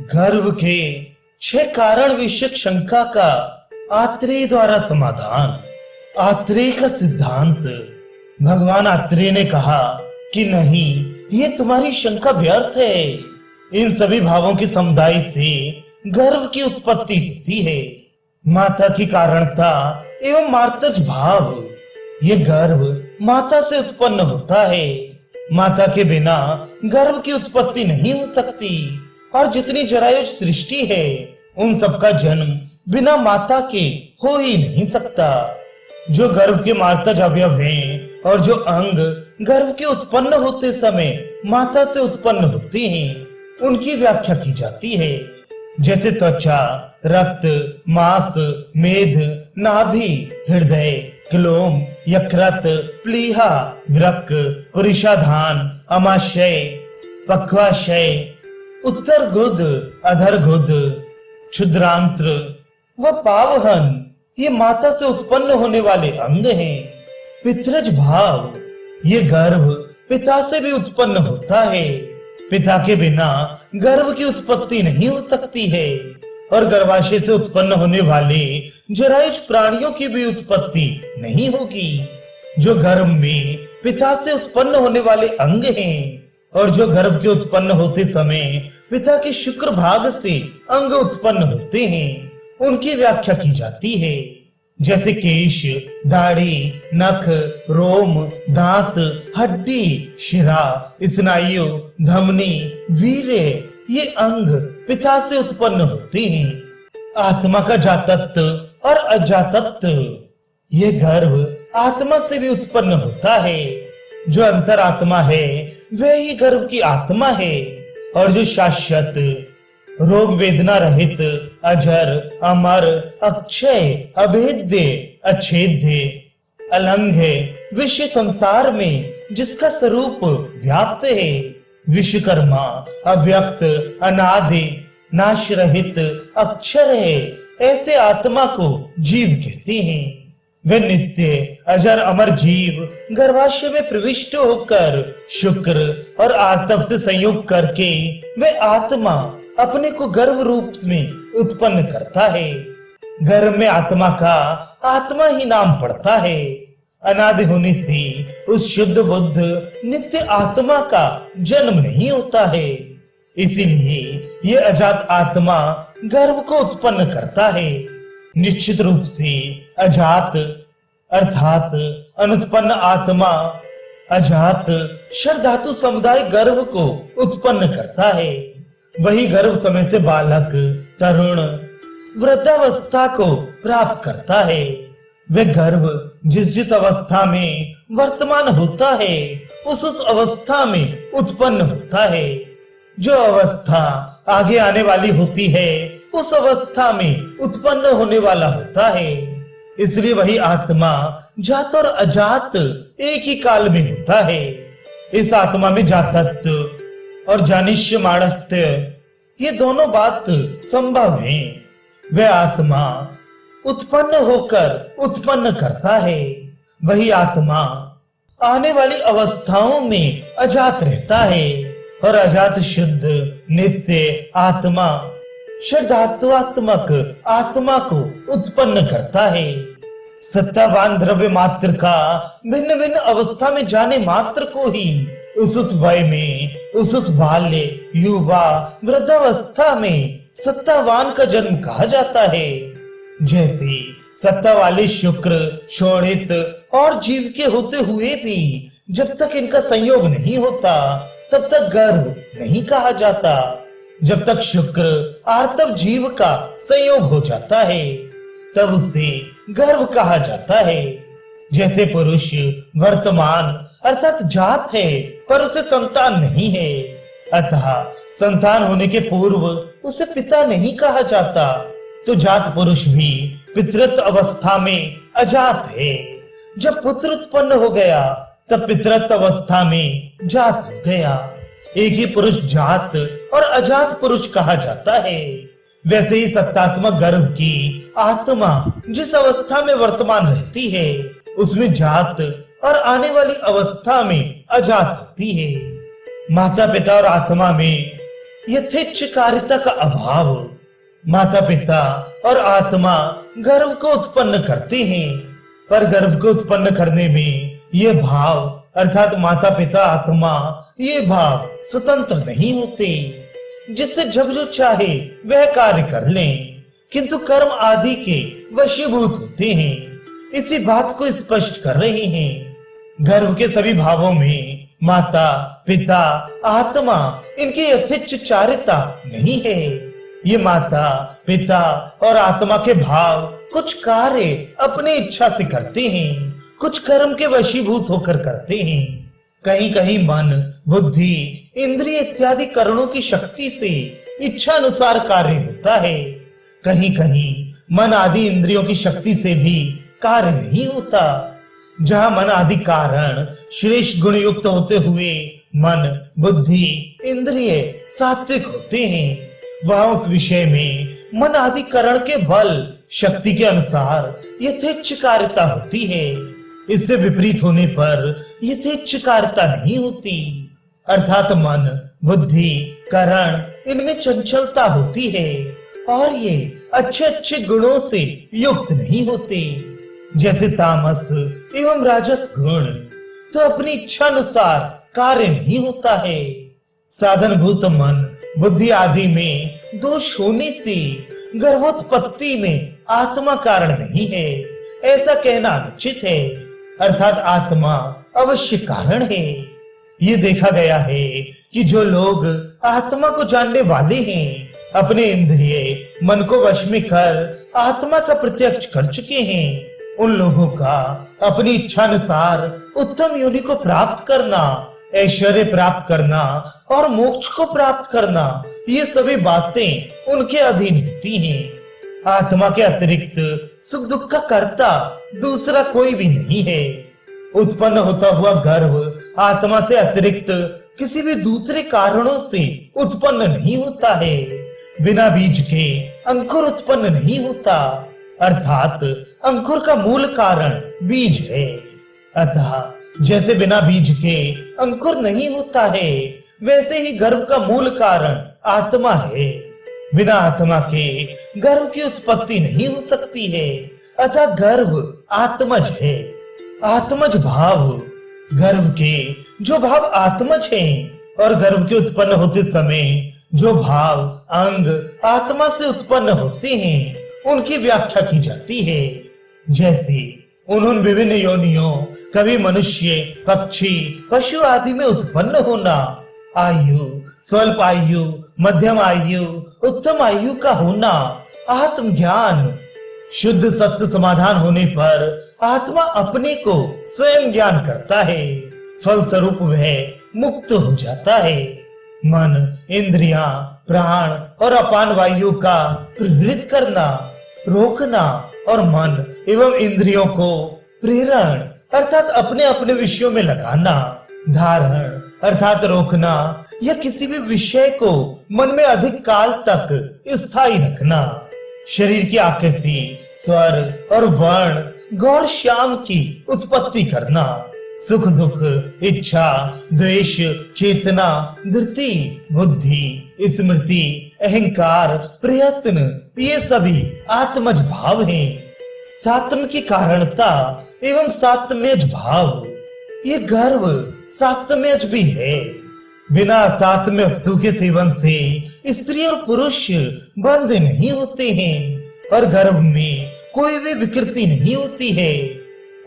गर्व के 6 कारण विषयक शंका का आत्रेय द्वारा समाधान। आत्रेय का सिद्धांत। भगवान आत्रेय ने कहा कि नहीं, ये तुम्हारी शंका व्यर्थ है। इन सभी भावों के समुदाय से गर्व की उत्पत्ति होती है। माता की कारणता एवं मार्तज भाव, ये गर्व माता से उत्पन्न होता है। माता के बिना गर्व की उत्पत्ति नहीं हो सकती। और जितनी जरायुज सृष्टि है, उन सबका जन्म बिना माता के हो ही नहीं सकता। जो गर्भ के मार्तज अवयव हैं और जो अंग गर्भ के उत्पन्न होते समय माता से उत्पन्न होते हैं, उनकी व्याख्या की जाती है। जैसे त्वचा, रक्त, मांस, मेद, नाभि, हृदय, क्लोम, यकृत, प्लीहा, वृक्क, पुरुषाधान, अमाशय, पक्वाशय, उत्तर गुद, अधर गुद, क्षुद्रांत्र व पावहन, ये माता से उत्पन्न होने वाले अंग हैं। पितृज भाव, ये गर्भ पिता से भी उत्पन्न होता है। पिता के बिना गर्भ की उत्पत्ति नहीं हो सकती है। और गर्भाशय से उत्पन्न होने वाले जरायुज प्राणियों की भी उत्पत्ति नहीं होगी। जो गर्भ में पिता से उत्पन्न होने वाले अंग हैं और जो गर्भ के उत्पन्न होते समय पिता के शुक्र भाग से अंग उत्पन्न होते हैं, उनकी व्याख्या की जाती है। जैसे केश, दाढ़ी, नख, रोम, दांत, हड्डी, शिरा, स्नायु, धमनी, वीर्य, ये अंग पिता से उत्पन्न होते हैं। आत्मा का जातत्व और अजातत्व, ये गर्भ आत्मा से भी उत्पन्न होता है। जो अंतरात्मा है वह ही गर्भ की आत्मा है। और जो शाश्वत, रोग वेदना रहित, अजर, अमर, अक्षय, अभेद्य, अच्छेद्य, अलंघ्य विश्व संसार में जिसका स्वरूप व्याप्त है, विश्वकर्मा, अव्यक्त, अनादि, नाश रहित, अक्षर है, ऐसे आत्मा को जीव कहते हैं। वे नित्य अजर अमर जीव गर्भाशय में प्रविष्ट होकर शुक्र और आर्तव से संयोग करके वे आत्मा अपने को गर्भ रूप में उत्पन्न करता है। गर्भ में आत्मा का आत्मा ही नाम पड़ता है। अनादि होने से उस शुद्ध बुद्ध नित्य आत्मा का जन्म नहीं होता है। इसीलिए ये अजात आत्मा गर्भ को उत्पन्न करता है। निश्चित रूप से अजात अर्थात अनुत्पन्न आत्मा, अजात शर धातु समुदाय गर्भ को उत्पन्न करता है। वही गर्भ समय से बालक, तरुण, वृद्धावस्था को प्राप्त करता है। वह गर्भ जिस जिस अवस्था में वर्तमान होता है, उस अवस्था में उत्पन्न होता है। जो अवस्था आगे आने वाली होती है, उस अवस्था में उत्पन्न होने वाला होता है। इसलिए वही आत्मा जात और अजात एक ही काल में होता है। इस आत्मा में जातत्व और जानिष्य माणत्य, ये दोनों बात संभव है। वह आत्मा उत्पन्न होकर उत्पन्न करता है। वही आत्मा आने वाली अवस्थाओं में अजात रहता है। और अजात शुद्ध नित्य आत्मा श्रद्धात्वात्मक आत्मा को उत्पन्न करता है। सत्तावान द्रव्य मात्र का भिन्न भिन्न अवस्था में जाने मात्र को ही उस वय में, उस बाल्य, युवा, वृद्धावस्था में सत्तावान का जन्म कहा जाता है। जैसे सत्ता वाले शुक्र, शोणित और जीव के होते हुए भी जब तक इनका संयोग नहीं होता, तब तक गर्भ नहीं कहा जाता। जब तक शुक्र आर्तव जीव का संयोग हो जाता है, तब उसे गर्भ कहा जाता है। जैसे पुरुष वर्तमान अर्थात जात है, पर उसे संतान नहीं है, अतः संतान होने के पूर्व उसे पिता नहीं कहा जाता। तो जात पुरुष भी पितृत्व अवस्था में अजात है। जब पुत्र उत्पन्न हो गया, तब पितृत्व अवस्था में जात हो गया। एक ही पुरुष जात और अजात पुरुष कहा जाता है। वैसे ही सत्तात्मक गर्भ की आत्मा जिस अवस्था में वर्तमान रहती है, उसमें जात और आने वाली अवस्था में अजात होती है। माता पिता और आत्मा में यथेच्छकारिता का अभाव। माता पिता और आत्मा गर्व को उत्पन्न करते हैं, पर गर्व को उत्पन्न करने में ये भाव अर्थात माता पिता आत्मा ये भाव स्वतंत्र नहीं होते, जिससे जब जो चाहे वह कार्य कर लें, किंतु कर्म आदि के वशीभूत होते हैं। इसी बात को स्पष्ट कर रहे हैं। गर्व के सभी भावों में माता पिता आत्मा इनकी यथेच्छाचारिता नहीं है। ये माता पिता और आत्मा के भाव कुछ कार्य अपनी इच्छा से करते हैं, कुछ कर्म के वशीभूत होकर करते हैं। कहीं कहीं मन बुद्धि इंद्रिय इत्यादि करणों की शक्ति से इच्छा अनुसार कार्य होता है। कहीं कहीं मन आदि इंद्रियों की शक्ति से भी कार्य नहीं होता। जहाँ मन आदि कारण श्रेष्ठ गुण युक्त होते हुए मन बुद्धि इंद्रिय सात्विक होते हैं, वह उस विषय में मन आदि करण के बल शक्ति के अनुसार यथेच्छकारिता होती है। इससे विपरीत होने पर यथेच्छकारिता नहीं होती, अर्थात मन बुद्धि करण इनमें चंचलता होती है और ये अच्छे अच्छे गुणों से युक्त नहीं होते। जैसे तामस एवं राजस गुण तो अपनी इच्छा अनुसार कार्य नहीं होता है। साधन भूत मन बुद्धि आदि में दोष होने से गर्भोत्पत्ति में आत्मा कारण नहीं है, ऐसा कहना अनुचित है। अर्थात आत्मा अवश्य कारण है। ये देखा गया है कि जो लोग आत्मा को जानने वाले हैं, अपने इंद्रिय मन को वश में कर आत्मा का प्रत्यक्ष कर चुके हैं, उन लोगों का अपनी इच्छा अनुसार उत्तम योनि को प्राप्त करना, ऐश्वर्य प्राप्त करना और मोक्ष को प्राप्त करना, ये सभी बातें उनके अधीन होती हैं। आत्मा के अतिरिक्त सुख दुख का कर्ता दूसरा कोई भी नहीं है। उत्पन्न होता हुआ गर्व आत्मा से अतिरिक्त किसी भी दूसरे कारणों से उत्पन्न नहीं होता है। बिना बीज के अंकुर उत्पन्न नहीं होता, अर्थात अंकुर का मूल कारण बीज है। अतः जैसे बिना बीज के अंकुर नहीं होता है, वैसे ही गर्व का मूल कारण आत्मा है। बिना आत्मा के गर्व की उत्पत्ति नहीं हो सकती है। अतः गर्व आत्मज है। आत्मज भाव गर्व के जो भाव आत्मज हैं और गर्व के उत्पन्न होते समय जो भाव अंग आत्मा से उत्पन्न होते हैं, उनकी व्याख्या की जाती है। जैसे उन्होंने विभिन्न योनियों कभी मनुष्य पक्षी पशु आदि में उत्पन्न होना, आयु स्वल्प आयु मध्यम आयु उत्तम आयु का होना, आत्मज्ञान शुद्ध सत्य समाधान होने पर आत्मा अपने को स्वयं ज्ञान करता है, फल स्वरूप वह मुक्त हो जाता है। मन इंद्रियां प्राण और अपान वायु का प्रवृत्त करना, रोकना और मन एवं इंद्रियों को प्रेरण अर्थात अपने अपने विषयों में लगाना, धारण अर्थात रोकना या किसी भी विषय को मन में अधिक काल तक स्थायी रखना, शरीर की आकृति स्वर और वर्ण गौर श्याम की उत्पत्ति करना, सुख दुख इच्छा द्वेष चेतना धृति बुद्धि स्मृति अहंकार प्रयत्न ये सभी आत्मज भाव हैं। सात्म की कारणता एवं सात्म्यज भाव, ये गर्व सात्म्यज भी है। बिना सात्म्य वस्तु के सेवन से स्त्री और पुरुष बंध नहीं होते हैं और गर्भ में कोई भी विकृति नहीं होती है।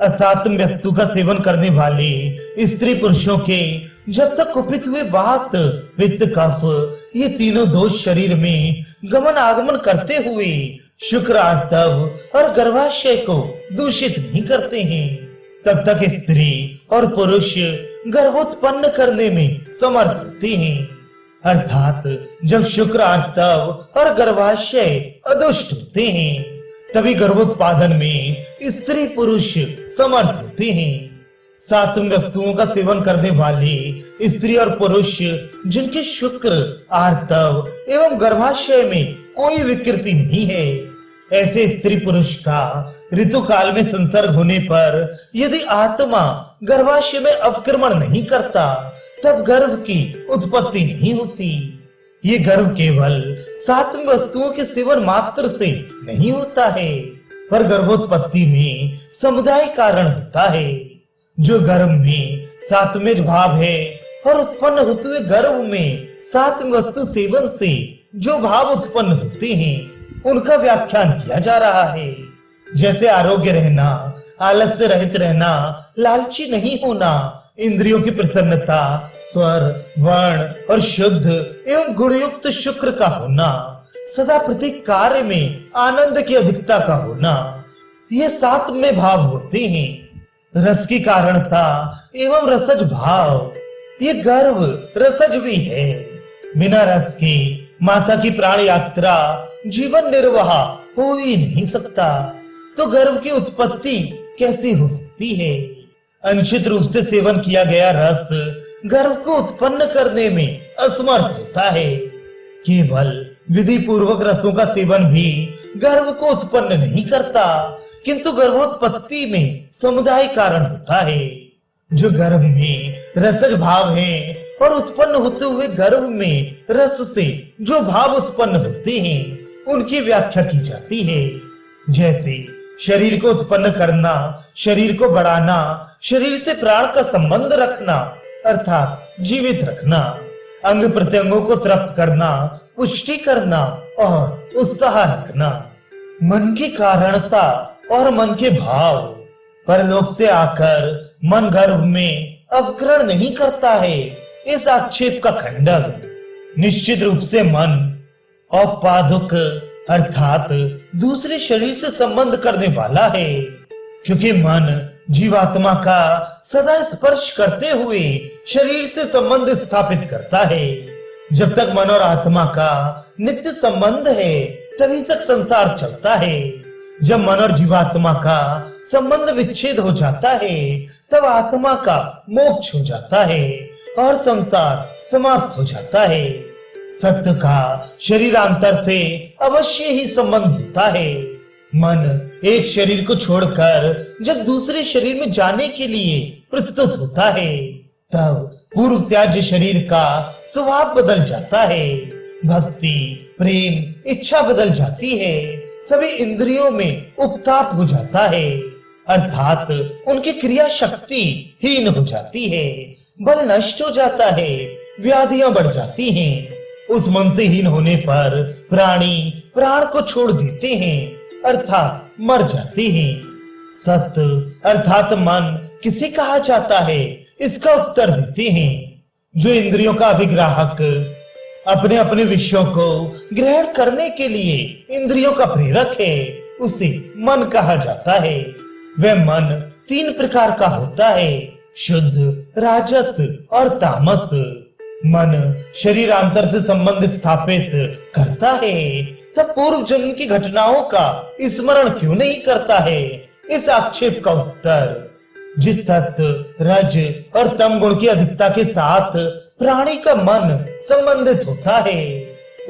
असात्म वस्तु का सेवन करने वाले स्त्री पुरुषों के जब तक कुपित हुए वात पित्त कफ ये तीनों दोष शरीर में गमन आगमन करते हुए शुक्र आर्तव और गर्भाशय को दूषित नहीं करते हैं, तब तक स्त्री और पुरुष गर्भोत्पन्न करने में समर्थ होते हैं। अर्थात जब शुक्र आर्तव और गर्भाशय अदुष्ट होते हैं, तभी गर्भोत्पादन में स्त्री पुरुष समर्थ होते हैं। सात्विक वस्तुओं का सेवन करने वाले स्त्री और पुरुष जिनके शुक्र आर्तव एवं गर्भाशय में कोई विकृति नहीं है, ऐसे स्त्री पुरुष का ऋतु काल में संसर्ग होने पर यदि आत्मा गर्भाशय में अवक्रमण नहीं करता, तब गर्भ की उत्पत्ति नहीं होती। ये गर्व केवल सात्विक वस्तुओं के सेवन मात्र से नहीं होता है, पर गर्भोत्पत्ति में समुदाय कारण होता है। जो गर्भ में सात्विक भाव है और उत्पन्न होते हुए गर्भ में सात्विक वस्तु सेवन से जो भाव उत्पन्न होते हैं, उनका व्याख्यान किया जा रहा है। जैसे आरोग्य रहना, आलस्य रहित रहना, लालची नहीं होना, इंद्रियों की प्रसन्नता, स्वर, वर्ण और शुद्ध एवं गुणयुक्त शुक्र का होना, सदा प्रत्येक कार्य में आनंद की अधिकता का होना, ये सात्विक भाव होते हैं। रस की कारणता एवं रसज भाव, ये गर्व रसज भी है। बिना रस के माता की प्राण यात्रा जीवन निर्वाह हो ही नहीं सकता, तो गर्व की उत्पत्ति कैसे हो सकती है? अंशित रूप से सेवन किया गया रस गर्व को उत्पन्न करने में असमर्थ होता है। केवल विधि पूर्वक रसों का सेवन भी गर्व को उत्पन्न नहीं करता, किंतु गर्भोत्पत्ति में समुदाय कारण होता है। जो गर्भ में रसज भाव है और उत्पन्न होते हुए गर्भ में रस से जो भाव उत्पन्न होते हैं, उनकी व्याख्या की जाती है। जैसे शरीर को उत्पन्न करना, शरीर को बढ़ाना, शरीर से प्राण का संबंध रखना अर्थात जीवित रखना, अंग प्रत्यंगों को तृप्त करना, पुष्टि करना और उत्साह रखना। मन की कारणता और मन के भाव, परलोक से आकर मन गर्भ में अवकरण नहीं करता है, इस आक्षेप का खंडन। निश्चित रूप से मन औपाधिक अर्थात दूसरे शरीर से संबंध करने वाला है, क्योंकि मन जीवात्मा का सदा स्पर्श करते हुए शरीर से संबंध स्थापित करता है। जब तक मन और आत्मा का नित्य संबंध है, तभी तक संसार चलता है। जब मन और जीवात्मा का संबंध विच्छेद हो जाता है, तब आत्मा का मोक्ष हो जाता है और संसार समाप्त हो जाता है। सत्य का शरीरांतर से अवश्य ही संबंध होता है। मन एक शरीर को छोड़कर जब दूसरे शरीर में जाने के लिए प्रस्तुत होता है, तब पूर्व त्याज्य शरीर का स्वभाव बदल जाता है। भक्ति, प्रेम, इच्छा बदल जाती है। सभी इंद्रियों में उपताप हो जाता है, अर्थात उनकी क्रिया शक्ति हीन हो जाती है, बल नष्ट हो जाता है, व्याधियां बढ़ जाती हैं। उस मन से हीन होने पर प्राणी प्राण को छोड़ देते हैं, अर्थात मर जाते हैं। सत्य अर्थात मन किसे कहा जाता है, इसका उत्तर देते हैं। जो इंद्रियों का अभिग्राहक, अपने अपने विषयों को ग्रहण करने के लिए इंद्रियों का प्रेरक है, उसे मन कहा जाता है। वह मन 3 प्रकार का होता है, शुद्ध, राजस और तामस। मन शरीरांतर से संबंध स्थापित करता है, तब पूर्व जन्म की घटनाओं का स्मरण क्यों नहीं करता है? इस आक्षेप का उत्तर, जिस तत्व रज और तम गुण की अधिकता के साथ प्राणी का मन संबंधित होता है,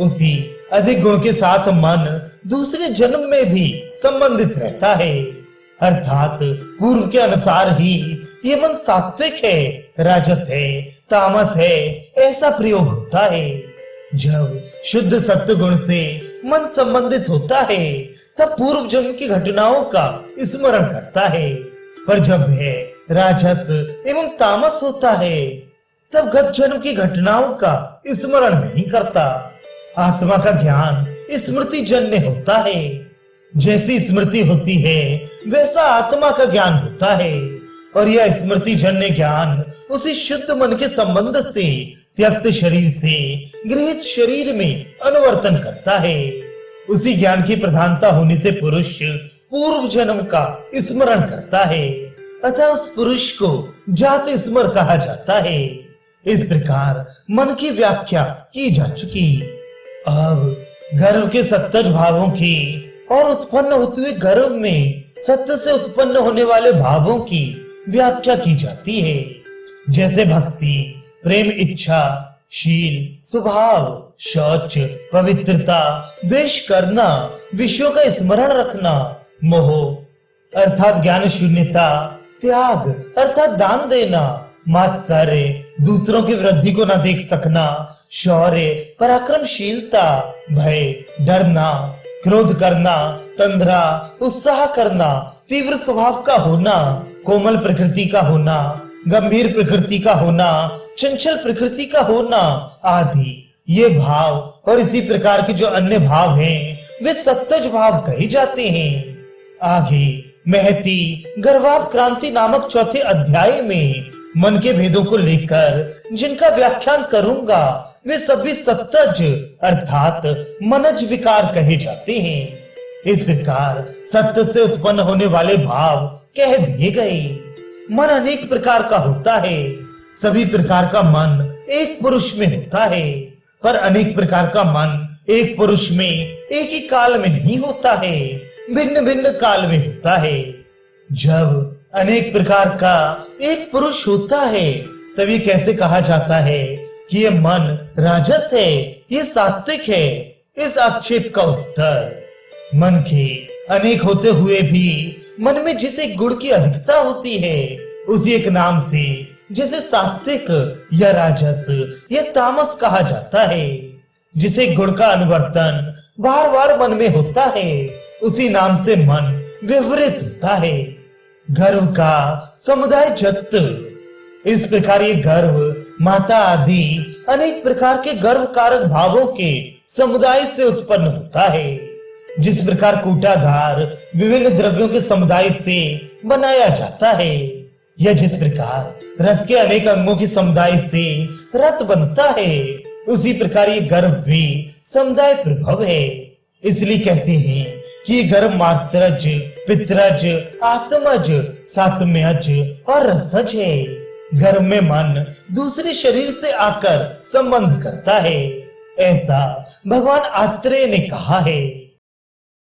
उसी अधिक गुण के साथ मन दूसरे जन्म में भी संबंधित रहता है। अर्थात पूर्व के अनुसार ही ये मन सात्विक है, राजस है, तामस है, ऐसा प्रयोग होता है। जब शुद्ध सत्व गुण से मन संबंधित होता है, तब पूर्व जन्म की घटनाओं का स्मरण करता है। पर जब वह राजस एवं तामस होता है, तब गत जन्म की घटनाओं का स्मरण नहीं करता। आत्मा का ज्ञान स्मृति जन्य होता है। जैसी स्मृति होती है, वैसा आत्मा का ज्ञान होता है, और यह स्मृति जन्य ज्ञान उसी शुद्ध मन के संबंध से त्यक्त शरीर से गृहीत शरीर में अनुवर्तन करता है। उसी ज्ञान की प्रधानता होने से पुरुष पूर्व जन्म का स्मरण करता है, अतः उस पुरुष को जात स्मर कहा जाता है। इस प्रकार मन की व्याख्या की जा चुकी। अब गर्व के सत्तज भावों की और उत्पन्न होते हुए गर्व में सत्य से उत्पन्न होने वाले भावों की व्याख्या की जाती है। जैसे भक्ति, प्रेम, इच्छा, शील, स्वभाव, शौच, पवित्रता, द्वेष करना, विषयों का स्मरण रखना, मोह अर्थात ज्ञान शून्यता, त्याग अर्थात दान देना, मात्सर्य दूसरों की वृद्धि को न देख सकना, शौर्य, पराक्रमशीलता, भय, डरना, क्रोध करना, तंद्रा, उत्साह करना, तीव्र स्वभाव का होना, कोमल प्रकृति का होना, गंभीर प्रकृति का होना, चंचल प्रकृति का होना आदि ये भाव और इसी प्रकार के जो अन्य भाव हैं वे सत्तज भाव कहे जाते हैं। आगे महती गर्वाप क्रांति नामक चौथे अध्याय में मन के भेदों को लेकर जिनका व्याख्यान करूंगा वे सभी सत्तज अर्थात मनज विकार कहे जाते हैं। इस प्रकार सत्य से उत्पन्न होने वाले भाव कह दिए गए। मन अनेक प्रकार का होता है। सभी प्रकार का मन एक पुरुष में होता है, पर अनेक प्रकार का मन एक पुरुष में एक ही काल में नहीं होता है, भिन्न भिन्न काल में होता है। जब अनेक प्रकार का एक पुरुष होता है तब ये कैसे कहा जाता है कि ये मन राजस है, ये सात्विक है? इस आक्षेप का उत्तर, मन के अनेक होते हुए भी मन में जिस एक गुण की अधिकता होती है उसी एक नाम से जैसे सात्विक या राजस या तामस कहा जाता है। जिसे गुण का अनुवर्तन बार बार मन में होता है उसी नाम से मन विवरित होता है। गर्व का समुदाय जगत, इस प्रकार ये गर्व माता आदि अनेक प्रकार के गर्व कारक भावों के समुदाय से उत्पन्न होता है। जिस प्रकार कूटागार विभिन्न द्रव्यों के समुदाय से बनाया जाता है, या जिस प्रकार रथ के अनेक अंगों के समुदाय से रथ बनता है, उसी प्रकार ये गर्व भी समुदाय प्रभव है। इसलिए कहते हैं कि ये गर्व मात्रज, पितरज, आत्मज, सात्म्यज और रसज है। गर्भ में मन दूसरे शरीर से आकर संबंध करता है, ऐसा भगवान आत्रेय ने कहा है।